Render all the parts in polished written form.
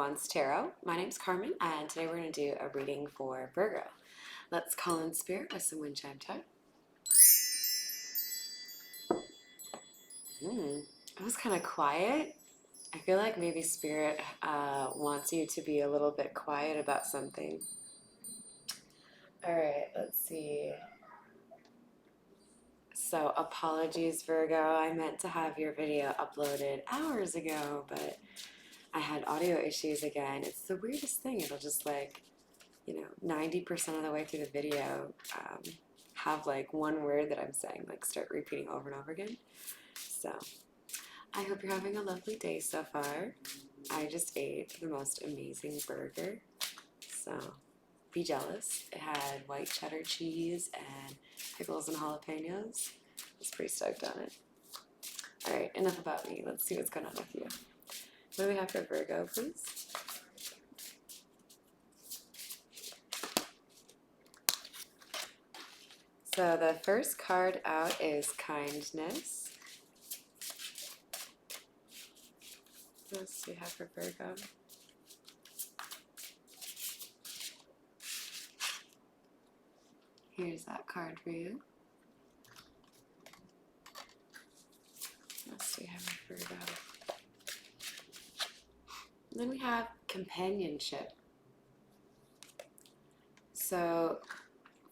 Wickedwands Tarot. My name's Carmen, and today we're going to do a reading for Virgo. Let's call in spirit with some wind chime time. It was kind of quiet. I feel like maybe spirit wants you to be a little bit quiet about something. All right, let's see. So apologies, Virgo. I meant to have your video uploaded hours ago, but I had audio issues again. It's the weirdest thing. It'll just 90% of the way through the video, have like one word that I'm saying, like start repeating over and over again. So I hope you're having a lovely day so far. I just ate the most amazing burger. So be jealous. It had white cheddar cheese and pickles and jalapenos. I was pretty stoked on it. All right, enough about me. Let's see what's going on with you. What do we have for Virgo, please? So the first card out is kindness. What else do we have for Virgo? Here's that card for you. What else do we have for Virgo? And then we have companionship. So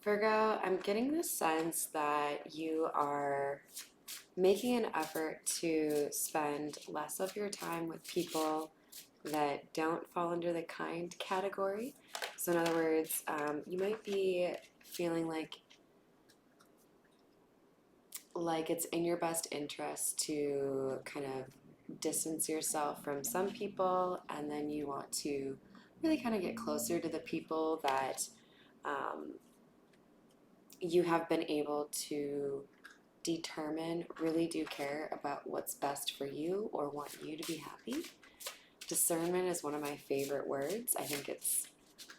Virgo, I'm getting the sense that you are making an effort to spend less of your time with people that don't fall under the kind category. So in other words, you might be feeling like it's in your best interest to kind of distance yourself from some people, and then you want to really kind of get closer to the people that you have been able to determine really do care about what's best for you or want you to be happy. Discernment is one of my favorite words. I think it's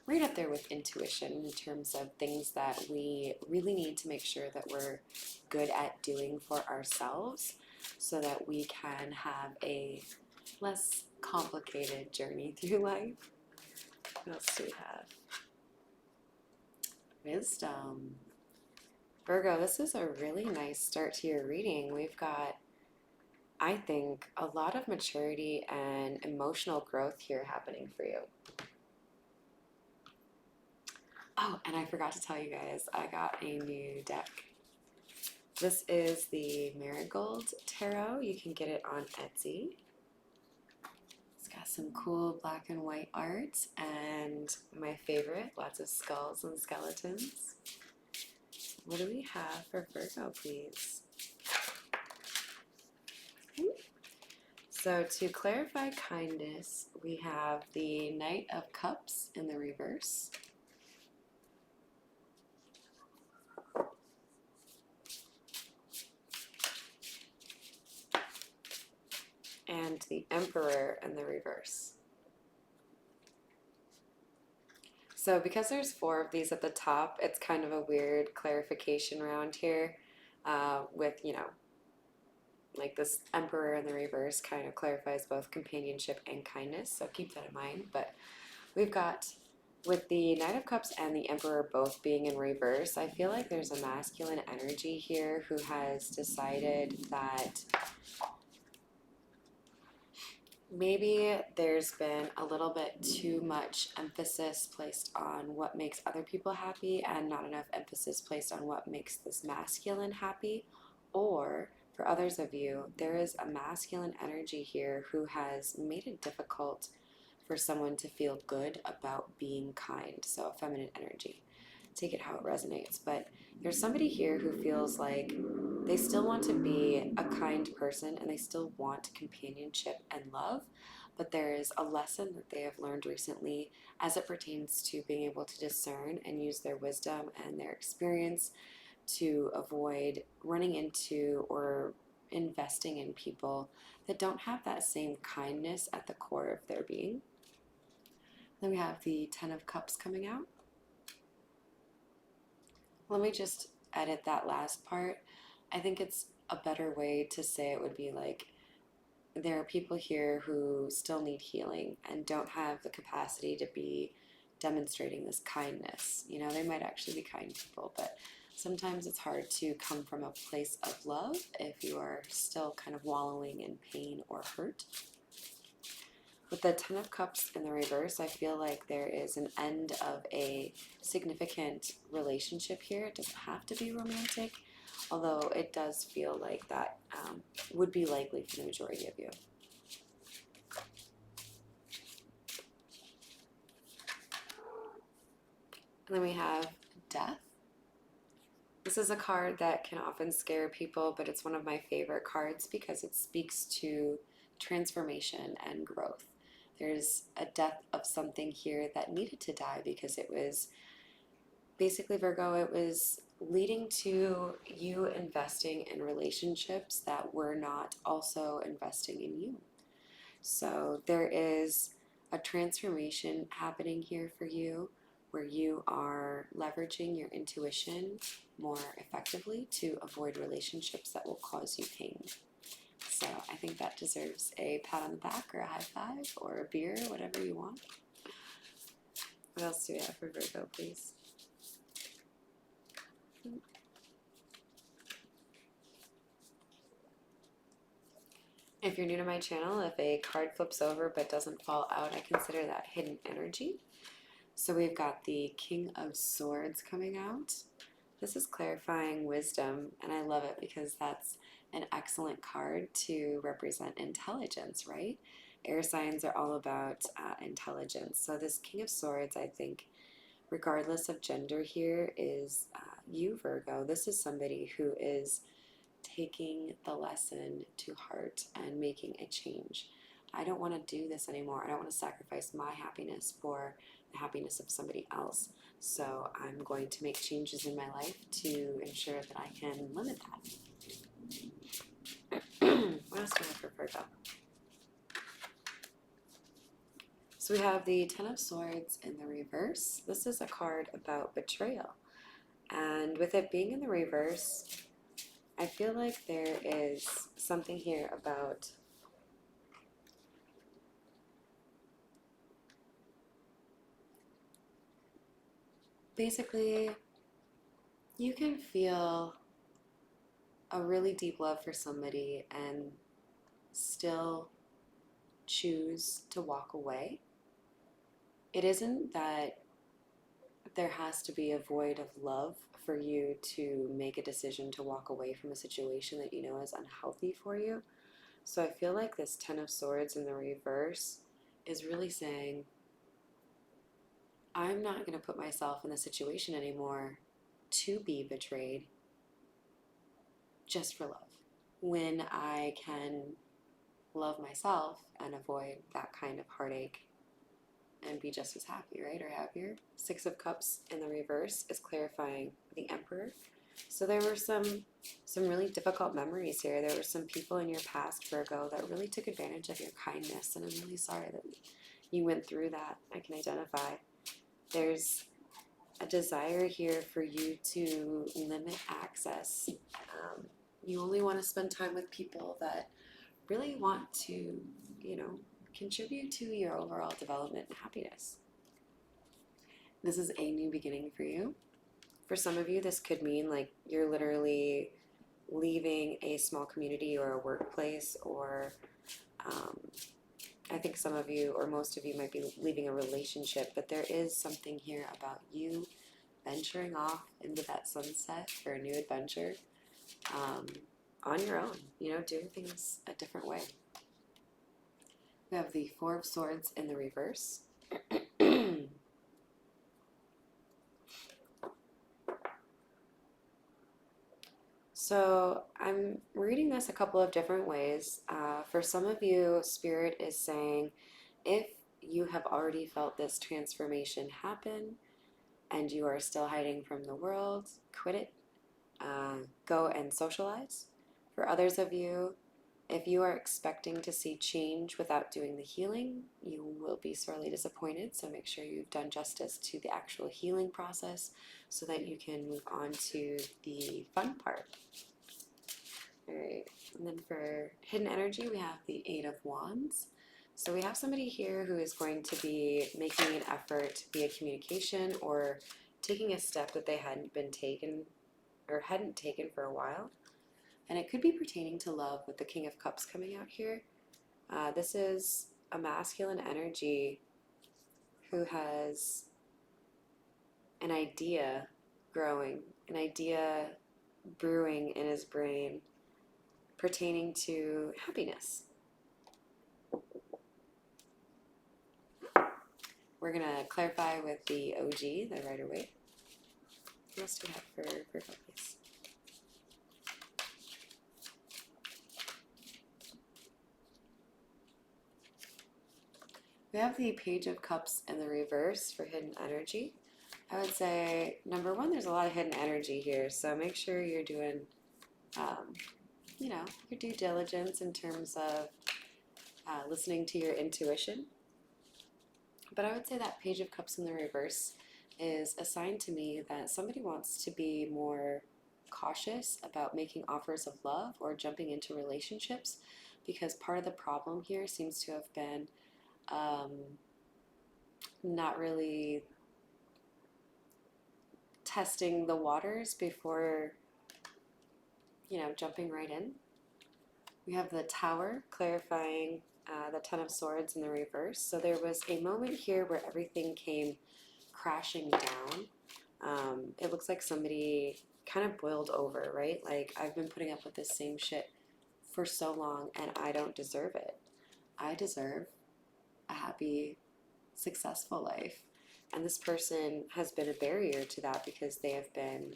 right up there with intuition in terms of things that we really need to make sure that we're good at doing for ourselves so that we can have a less complicated journey through life. What else do we have? Wisdom. Virgo, this is a really nice start to your reading. We've got, I think, a lot of maturity and emotional growth here happening for you. Oh, and I forgot to tell you guys, I got a new deck. This is the Marigold Tarot. You can get it on Etsy. It's got some cool black and white art, and my favorite, lots of skulls and skeletons. What do we have for Virgo, please? So to clarify kindness, we have the Knight of Cups in the reverse. And the Emperor in the reverse. So because there's 4 of these at the top, it's kind of a weird clarification around here with, like this Emperor in the reverse kind of clarifies both companionship and kindness, so keep that in mind. But we've got, with the Knight of Cups and the Emperor both being in reverse, I feel like there's a masculine energy here who has decided that maybe there's been a little bit too much emphasis placed on what makes other people happy and not enough emphasis placed on what makes this masculine happy. Or for others of you, there is a masculine energy here who has made it difficult for someone to feel good about being kind. So a feminine energy. Take it how it resonates. But there's somebody here who feels like they still want to be a kind person and they still want companionship and love, but there is a lesson that they have learned recently as it pertains to being able to discern and use their wisdom and their experience to avoid running into or investing in people that don't have that same kindness at the core of their being. Then we have the Ten of Cups coming out. Let me just edit that last part. I think it's a better way to say it would be like there are people here who still need healing and don't have the capacity to be demonstrating this kindness. You know, they might actually be kind people, but sometimes it's hard to come from a place of love if you are still kind of wallowing in pain or hurt. With the Ten of Cups in the reverse, I feel like there is an end of a significant relationship here. It doesn't have to be romantic, although it does feel like that would be likely for the majority of you. And then we have Death. This is a card that can often scare people, but it's one of my favorite cards because it speaks to transformation and growth. There's a death of something here that needed to die because it was basically, Virgo, it was leading to you investing in relationships that were not also investing in you. So there is a transformation happening here for you where you are leveraging your intuition more effectively to avoid relationships that will cause you pain. So I think that deserves a pat on the back or a high five or a beer, whatever you want. What else do we have for Virgo, please? If you're new to my channel, if a card flips over but doesn't fall out, I consider that hidden energy. So we've got the King of Swords coming out. This is clarifying wisdom, and I love it because that's an excellent card to represent intelligence, right? Air signs are all about intelligence. So this King of Swords, I think, regardless of gender here, is you, Virgo. This is somebody who is taking the lesson to heart and making a change. I don't want to do this anymore. I don't want to sacrifice my happiness for the happiness of somebody else. So I'm going to make changes in my life to ensure that I can limit that. What else do we have for Virgo? So we have the Ten of Swords in the reverse. This is a card about betrayal. And with it being in the reverse, I feel like there is something here about basically you can feel a really deep love for somebody and still choose to walk away. It isn't that there has to be a void of love for you to make a decision to walk away from a situation that you know is unhealthy for you. So I feel like this Ten of Swords in the reverse is really saying, I'm not going to put myself in the situation anymore to be betrayed just for love, when I can love myself and avoid that kind of heartache and be just as happy, right, or happier. Six of Cups in the reverse is clarifying the Emperor. So there were some really difficult memories here. There were some people in your past, Virgo, that really took advantage of your kindness, and I'm really sorry that you went through that. I can identify. There's a desire here for you to limit access. You only want to spend time with people that really want to, contribute to your overall development and happiness. This is a new beginning for you. For some of you, this could mean like you're literally leaving a small community or a workplace, or I think some of you or most of you might be leaving a relationship, but there is something here about you venturing off into that sunset for a new adventure on your own, doing things a different way. We have the Four of Swords in the reverse. So I'm reading this a couple of different ways. For some of you, Spirit is saying, if you have already felt this transformation happen and you are still hiding from the world, quit it. Go and socialize. For others of you, if you are expecting to see change without doing the healing, you will be sorely disappointed. So make sure you've done justice to the actual healing process so that you can move on to the fun part. All right, and then for hidden energy, we have the Eight of Wands. So we have somebody here who is going to be making an effort via communication or taking a step that they hadn't been taken or hadn't taken for a while. And it could be pertaining to love with the King of Cups coming out here. This is a masculine energy who has an idea growing, an idea brewing in his brain pertaining to happiness. We're going to clarify with the OG, the Rider-Waite. What else do we have for Virgo, please? We have the Page of Cups in the reverse for hidden energy. I would say, number one, there's a lot of hidden energy here, so make sure you're doing, your due diligence in terms of listening to your intuition. But I would say that Page of Cups in the reverse is a sign to me that somebody wants to be more cautious about making offers of love or jumping into relationships, because part of the problem here seems to have been not really testing the waters before, jumping right in. We have the Tower clarifying the Ten of Swords in the reverse. So there was a moment here where everything came crashing down. It looks like somebody kind of boiled over, right? Like, I've been putting up with this same shit for so long and I don't deserve it. I deserve a happy, successful life. And this person has been a barrier to that because they have been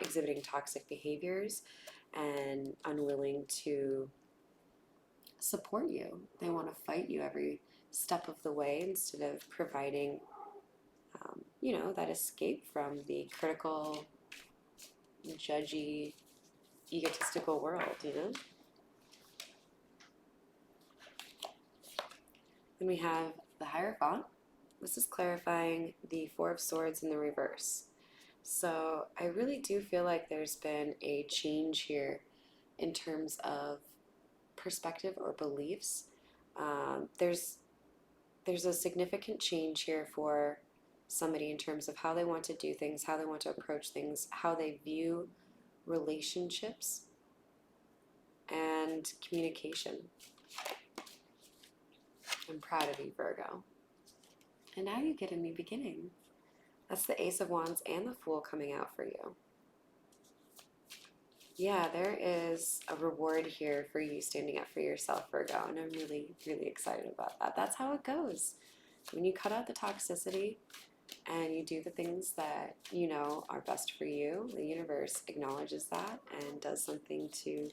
exhibiting toxic behaviors and unwilling to support you. They want to fight you every step of the way instead of providing, that escape from the critical, judgy, egotistical world. Then we have the Hierophant. This is clarifying the Four of Swords in the reverse. So I really do feel like there's been a change here in terms of perspective or beliefs. There's a significant change here for somebody in terms of how they want to do things, how they want to approach things, how they view relationships and communication. I'm proud of you, Virgo. And now you get a new beginning. That's the Ace of Wands and the Fool coming out for you. Yeah, there is a reward here for you standing up for yourself, Virgo, and I'm really, really excited about that. That's how it goes. When you cut out the toxicity and you do the things that you know are best for you, the universe acknowledges that and does something to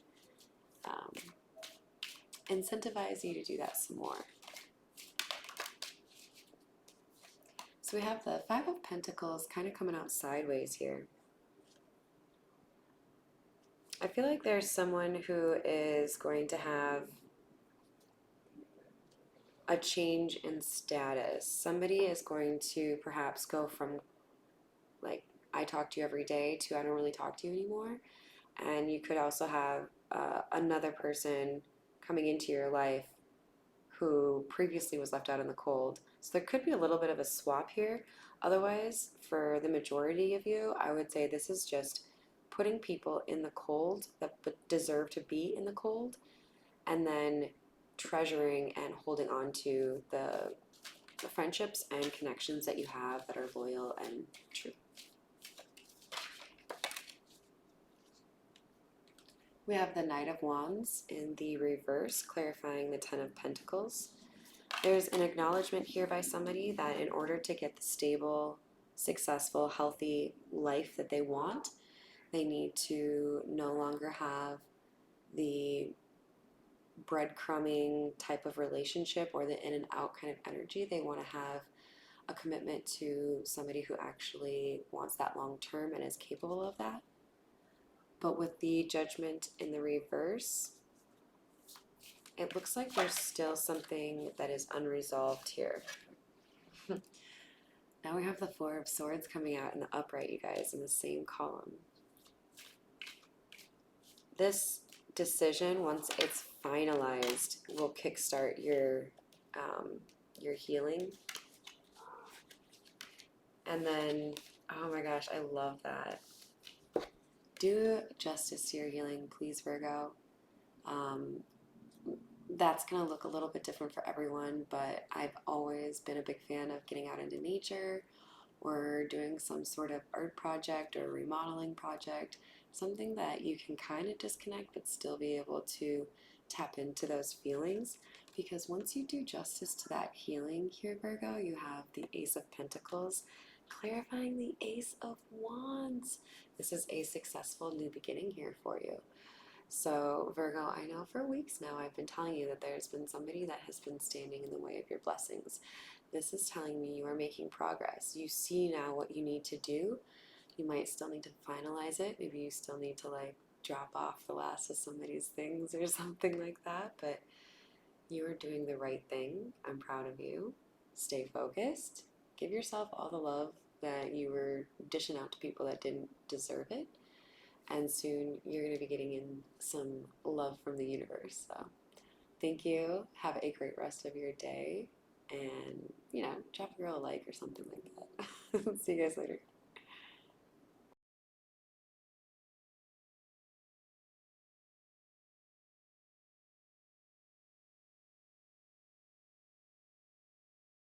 incentivize you to do that some more. So we have the Five of Pentacles kind of coming out sideways here. I feel like there's someone who is going to have a change in status. Somebody is going to perhaps go from, like, I talk to you every day to I don't really talk to you anymore. And you could also have another person coming into your life who previously was left out in the cold. So there could be a little bit of a swap here. Otherwise, for the majority of you, I would say this is just putting people in the cold that deserve to be in the cold, and then treasuring and holding on to the friendships and connections that you have that are loyal and true. We have the Knight of Wands in the reverse, clarifying the Ten of Pentacles. There's an acknowledgement here by somebody that in order to get the stable, successful, healthy life that they want, they need to no longer have the breadcrumbing type of relationship or the in and out kind of energy. They want to have a commitment to somebody who actually wants that long term and is capable of that. But with the Judgment in the reverse, it looks like there's still something that is unresolved here. Now we have the Four of Swords coming out in the upright, you guys, in the same column. This decision, once it's finalized, will kickstart your healing. And then, oh my gosh, I love that. Do justice to your healing, please, Virgo. Um, that's going to look a little bit different for everyone, but I've always been a big fan of getting out into nature or doing some sort of art project or remodeling project, something that you can kind of disconnect but still be able to tap into those feelings. Because once you do justice to that healing here, Virgo, you have the Ace of Pentacles clarifying the Ace of Wands. This is a successful new beginning here for you. So, Virgo, I know for weeks now I've been telling you that there's been somebody that has been standing in the way of your blessings. This is telling me you are making progress. You see now what you need to do. You might still need to finalize it. Maybe you still need to like drop off the last of somebody's things or something like that. But you are doing the right thing. I'm proud of you. Stay focused. Give yourself all the love that you were dishing out to people that didn't deserve it. And soon you're going to be getting in some love from the universe. So thank you. Have a great rest of your day. And, drop a girl a like or something like that. See you guys later.